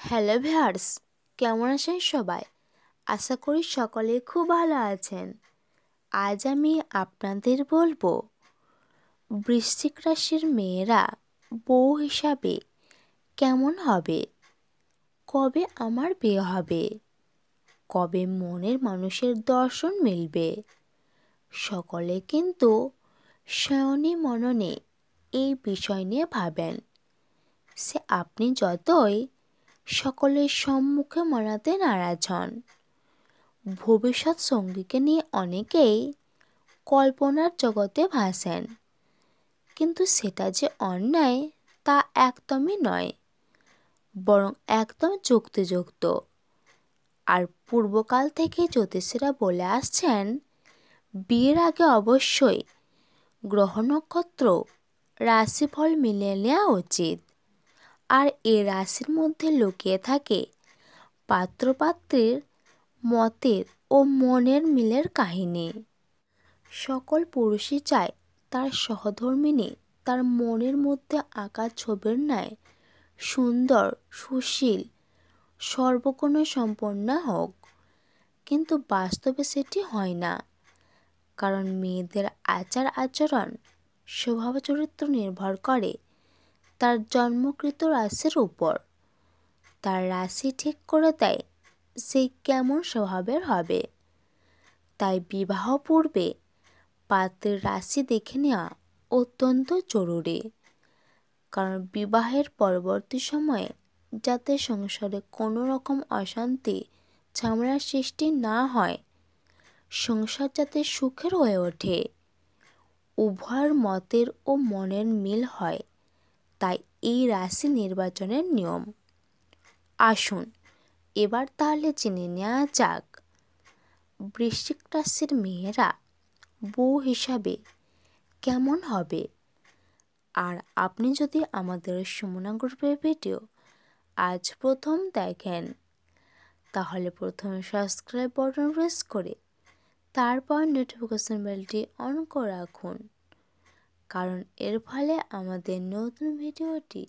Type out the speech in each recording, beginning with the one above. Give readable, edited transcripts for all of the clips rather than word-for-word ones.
Hello viewers, কেমন আছেন সবাই? আশা করি সকলে খুব ভালো আছেন। আজ আমি আপনাদের বলবো বৃশ্চিক রাশির মেয়েরা বউ হিসাবে কেমন হবে, কবে আমার বিয়ে হবে, কবে মনের মানুষের দর্শন মিলবে। সকলে কিন্তু শয়নে মননে এই বিষয় নিয়ে ভাবেন। সে আপনি যতই সকলের সম্মুখে মানাতে নারাজ হন। ভবিষ্যৎ সঙ্গীকে নিয়ে অনেকেই কল্পনার জগতে ভাসেন, কিন্তু সেটা যে অন্যায় তা একদমই নয়, বরং একদম যুক্তিযুক্ত। আর পূর্বকাল থেকে জ্যোতিষীরা বলে আসছেন, বিয়ের আগে অবশ্যই গ্রহ নক্ষত্র রাশিফল মিলিয়ে নেওয়া উচিত। আর এ রাশির মধ্যে লুকিয়ে থাকে পাত্রপাত্রীর মতের ও মনের মিলের কাহিনী। সকল পুরুষই চায় তার সহধর্মিণী তার মনের মধ্যে আঁকা ছবির ন্যায় সুন্দর, সুশীল, সর্বগুণে সম্পন্না হোক। কিন্তু বাস্তবে সেটি হয় না, কারণ মেয়েদের আচার আচরণ, স্বভাব চরিত্র নির্ভর করে তার জন্মকৃত রাশির উপর। তার রাশি ঠিক করে দেয় সে কেমন স্বভাবের হবে। তাই বিবাহ পূর্বে পাত্রের রাশি দেখে নেওয়া অত্যন্ত জরুরি, কারণ বিবাহের পরবর্তী সময়ে যাতে সংসারে কোনো রকম অশান্তি ঝামেলার সৃষ্টি না হয়, সংসার যাতে সুখের হয়ে ওঠে, উভয়ের মতের ও মনের মিল হয়, তাই এই রাশি নির্বাচনের নিয়ম। আসুন এবার তাহলে জেনে নেওয়া যাক বৃশ্চিক রাশির মেয়েরা বউ হিসাবে কেমন হবে। আর আপনি যদি আমাদের সুমনা গ্রুপের ভিডিও আজ প্রথম দেখেন, তাহলে প্রথমে সাবস্ক্রাইব বাটন প্রেস করে তারপর নোটিফিকেশন বেলটি অন করে রাখুন, কারণ এর ফলে আমাদের নতুন ভিডিওটি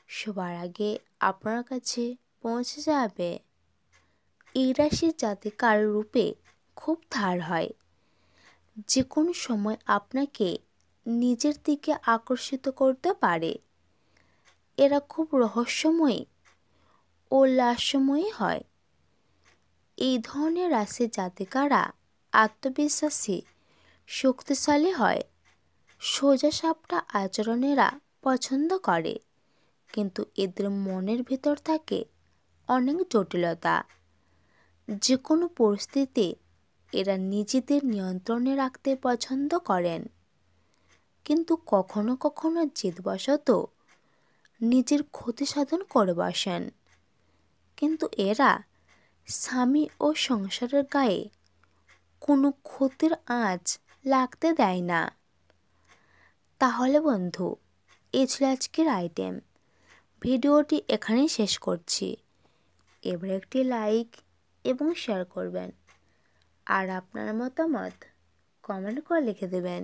সবার আগে আপনার কাছে পৌঁছে যাবে। এই রাশির জাতিকার রূপে খুব ধার হয়, যে কোনো সময় আপনাকে নিজের দিকে আকর্ষিত করতে পারে। এরা খুব রহস্যময়ী ও লাস্যময়ী হয়। এই ধরনের রাশির জাতিকারা আত্মবিশ্বাসী, শক্তিশালী হয়। সোজা সাপটা আচরণেরা পছন্দ করে, কিন্তু এদের মনের ভিতর থাকে অনেক জটিলতা। যে কোনো পরিস্থিতি এরা নিজেদের নিয়ন্ত্রণে রাখতে পছন্দ করেন, কিন্তু কখনো কখনো জেদবশত নিজের ক্ষতি সাধন করে বসেন। কিন্তু এরা স্বামী ও সংসারের গায়ে কোনো ক্ষতির আঁচ লাগতে দেয় না। তাহলে বন্ধু, এই ছিল আজকের আইটেম। ভিডিওটি এখানেই শেষ করছি। এবার একটি লাইক এবং শেয়ার করবেন, আর আপনার মতামত কমেন্ট করে লিখে দেবেন।